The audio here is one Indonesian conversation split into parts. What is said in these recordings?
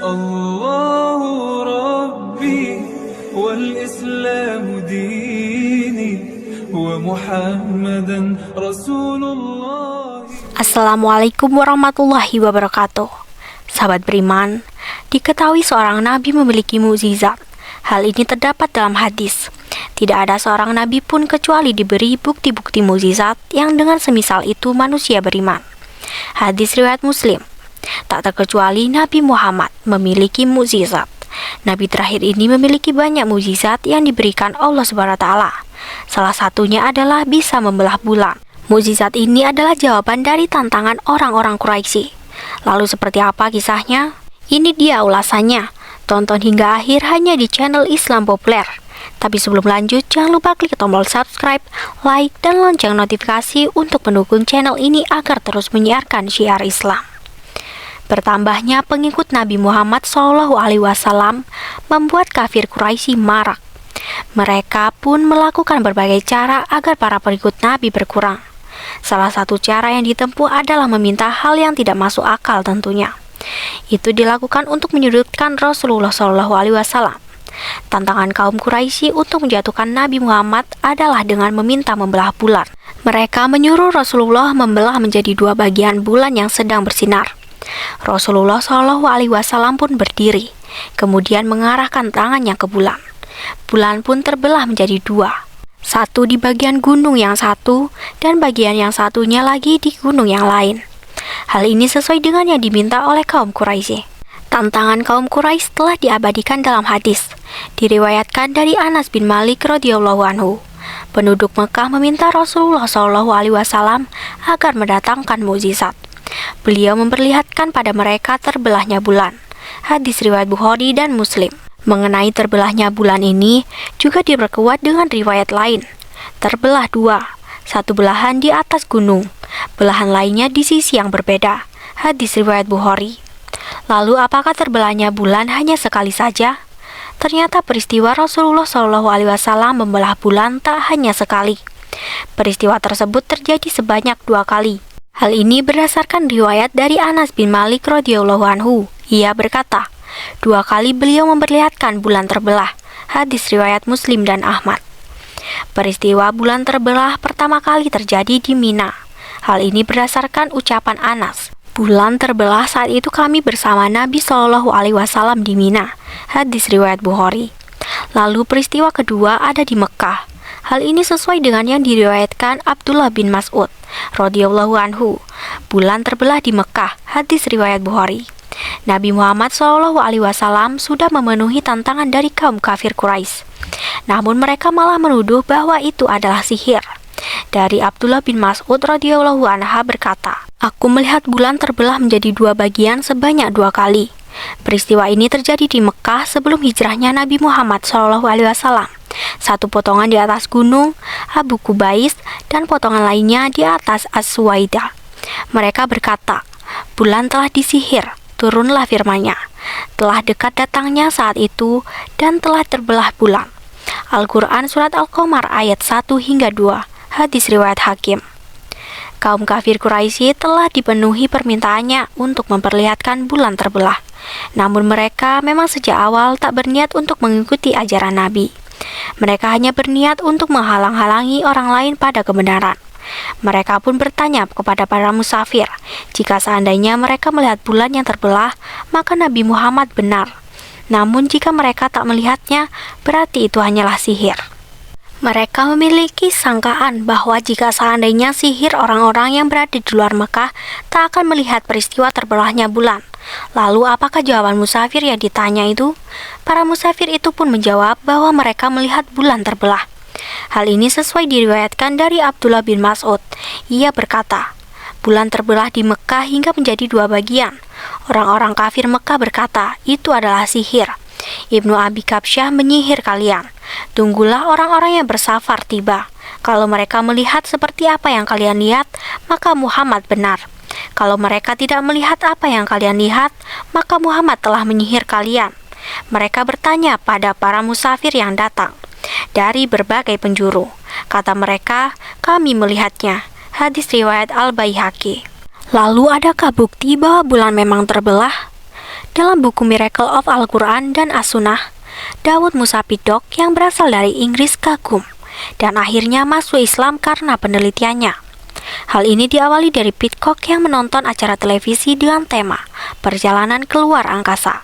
الله ربي والإسلام ديني ومحمدا رسول الله. Assalamualaikum warahmatullahi wabarakatuh. Sahabat beriman, diketahui seorang nabi memiliki mukjizat. Hal ini terdapat dalam hadis. Tidak ada seorang nabi pun kecuali diberi bukti-bukti mukjizat yang dengan semisal itu manusia beriman. Hadis riwayat Muslim. Tak terkecuali Nabi Muhammad memiliki mukjizat. Nabi terakhir ini memiliki banyak mukjizat yang diberikan Allah SWT. Salah satunya adalah bisa membelah bulan. Mukjizat ini adalah jawaban dari tantangan orang-orang Quraisy. Lalu seperti apa kisahnya? Ini dia ulasannya. Tonton hingga akhir hanya di channel Islam Populer. Tapi sebelum lanjut, jangan lupa klik tombol subscribe, like, dan lonceng notifikasi untuk mendukung channel ini agar terus menyiarkan syiar Islam. Bertambahnya pengikut Nabi Muhammad SAW membuat kafir Quraisy marak. Mereka pun melakukan berbagai cara agar para pengikut Nabi berkurang. Salah satu cara yang ditempuh adalah meminta hal yang tidak masuk akal tentunya. Itu dilakukan untuk menyudutkan Rasulullah SAW. Tantangan kaum Quraisy untuk menjatuhkan Nabi Muhammad adalah dengan meminta membelah bulan. Mereka menyuruh Rasulullah membelah menjadi dua bagian bulan yang sedang bersinar. Rasulullah SAW pun berdiri, kemudian mengarahkan tangannya ke bulan. Bulan pun terbelah menjadi dua. Satu di bagian gunung yang satu, dan bagian yang satunya lagi di gunung yang lain. Hal ini sesuai dengan yang diminta oleh kaum Quraisy. Tantangan kaum Quraisy telah diabadikan dalam hadis. Diriwayatkan dari Anas bin Malik radhiyallahu anhu. Penduduk Mekah meminta Rasulullah SAW agar mendatangkan mukjizat. Beliau memperlihatkan pada mereka terbelahnya bulan. Hadis riwayat Bukhari dan Muslim. Mengenai terbelahnya bulan ini juga diperkuat dengan riwayat lain. Terbelah dua, satu belahan di atas gunung, belahan lainnya di sisi yang berbeda. Hadis riwayat Bukhari. Lalu apakah terbelahnya bulan hanya sekali saja? Ternyata peristiwa Rasulullah SAW membelah bulan tak hanya sekali. Peristiwa tersebut terjadi sebanyak 2 kali. Hal ini berdasarkan riwayat dari Anas bin Malik radhiyallahu anhu. Ia berkata, 2 kali beliau memperlihatkan bulan terbelah. Hadis riwayat Muslim dan Ahmad. Peristiwa bulan terbelah pertama kali terjadi di Mina. Hal ini berdasarkan ucapan Anas. Bulan terbelah saat itu kami bersama Nabi SAW di Mina. Hadis riwayat Bukhari. Lalu peristiwa kedua ada di Mekah. Hal ini sesuai dengan yang diriwayatkan Abdullah bin Mas'ud radhiyallahu anhu. Bulan terbelah di Mekah. Hadis riwayat Bukhari. Nabi Muhammad SAW sudah memenuhi tantangan dari kaum kafir Quraisy. Namun mereka malah menuduh bahwa itu adalah sihir. Dari Abdullah bin Mas'ud radhiyallahu anha berkata, "Aku melihat bulan terbelah menjadi 2 bagian sebanyak 2 kali. Peristiwa ini terjadi di Mekah sebelum hijrahnya Nabi Muhammad SAW. Satu potongan di atas gunung Abu Kubais dan potongan lainnya di atas As-Suwaidah. Mereka berkata, bulan telah disihir, turunlah firman-Nya. Telah dekat datangnya saat itu dan telah terbelah bulan." Al-Quran Surat Al-Qamar ayat 1 hingga 2. Hadis riwayat Hakim. Kaum kafir Quraisy telah dipenuhi permintaannya untuk memperlihatkan bulan terbelah. Namun mereka memang sejak awal tak berniat untuk mengikuti ajaran Nabi. Mereka hanya berniat untuk menghalang-halangi orang lain pada kebenaran. Mereka pun bertanya kepada para musafir, jika seandainya mereka melihat bulan yang terbelah, maka Nabi Muhammad benar. Namun jika mereka tak melihatnya, berarti itu hanyalah sihir. Mereka memiliki sangkaan bahwa jika seandainya sihir orang-orang yang berada di luar Mekah tak akan melihat peristiwa terbelahnya bulan. Lalu apakah jawaban musafir yang ditanya itu? Para musafir itu pun menjawab bahwa mereka melihat bulan terbelah. Hal ini sesuai diriwayatkan dari Abdullah bin Mas'ud. Ia berkata, bulan terbelah di Mekah hingga menjadi 2 bagian. Orang-orang kafir Mekah berkata, itu adalah sihir. Ibnu Abi Kabsyah menyihir kalian. Tunggulah orang-orang yang bersafar tiba. Kalau mereka melihat seperti apa yang kalian lihat, maka Muhammad benar. Kalau mereka tidak melihat apa yang kalian lihat, maka Muhammad telah menyihir kalian. Mereka bertanya pada para musafir yang datang dari berbagai penjuru. Kata mereka, kami melihatnya. Hadis riwayat Al-Baihaqi. Lalu adakah bukti bahwa bulan memang terbelah? Dalam buku Miracle of Al-Quran dan As-Sunnah, Daud Musa Piddock yang berasal dari Inggris kagum dan akhirnya masuk Islam karena penelitiannya. Hal ini diawali dari Piddock yang menonton acara televisi dengan tema perjalanan keluar angkasa.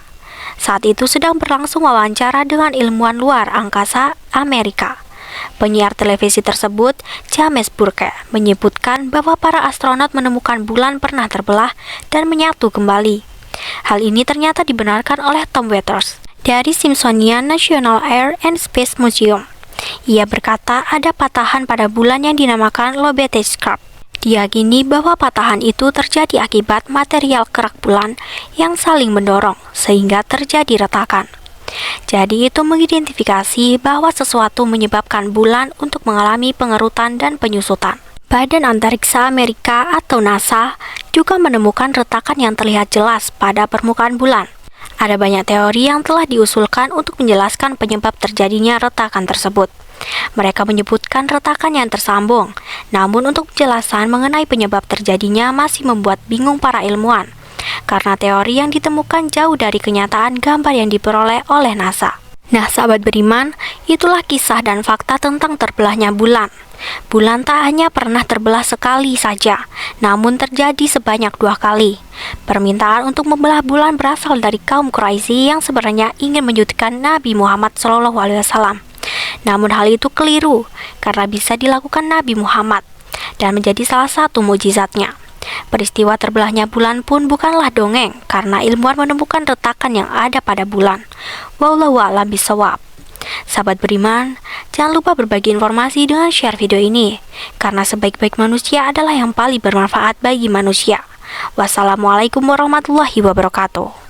Saat itu sedang berlangsung wawancara dengan ilmuwan luar angkasa Amerika. Penyiar televisi tersebut, James Burke, menyebutkan bahwa para astronot menemukan bulan pernah terbelah dan menyatu kembali. Hal ini ternyata dibenarkan oleh Tom Waters dari Smithsonian National Air and Space Museum. Ia berkata ada patahan pada bulan yang dinamakan Lobate Scarp. Diyakini bahwa patahan itu terjadi akibat material kerak bulan yang saling mendorong sehingga terjadi retakan. Jadi itu mengidentifikasi bahwa sesuatu menyebabkan bulan untuk mengalami pengerutan dan penyusutan. Badan Antariksa Amerika atau NASA juga menemukan retakan yang terlihat jelas pada permukaan bulan. Ada banyak teori yang telah diusulkan untuk menjelaskan penyebab terjadinya retakan tersebut. Mereka menyebutkan retakan yang tersambung, namun untuk penjelasan mengenai penyebab terjadinya masih membuat bingung para ilmuwan, karena teori yang ditemukan jauh dari kenyataan gambar yang diperoleh oleh NASA. Nah, sahabat beriman, itulah kisah dan fakta tentang terbelahnya bulan. Bulan tak hanya pernah terbelah sekali saja, namun terjadi sebanyak 2 kali. Permintaan untuk membelah bulan berasal dari kaum Quraisy yang sebenarnya ingin menyudutkan Nabi Muhammad SAW. Namun hal itu keliru, karena bisa dilakukan Nabi Muhammad, dan menjadi salah satu mukjizatnya. Peristiwa terbelahnya bulan pun bukanlah dongeng, karena ilmuwan menemukan retakan yang ada pada bulan. Wallahu a'lam bishawab. Sahabat beriman, jangan lupa berbagi informasi dengan share video ini, karena sebaik-baik manusia adalah yang paling bermanfaat bagi manusia. Wassalamualaikum warahmatullahi wabarakatuh.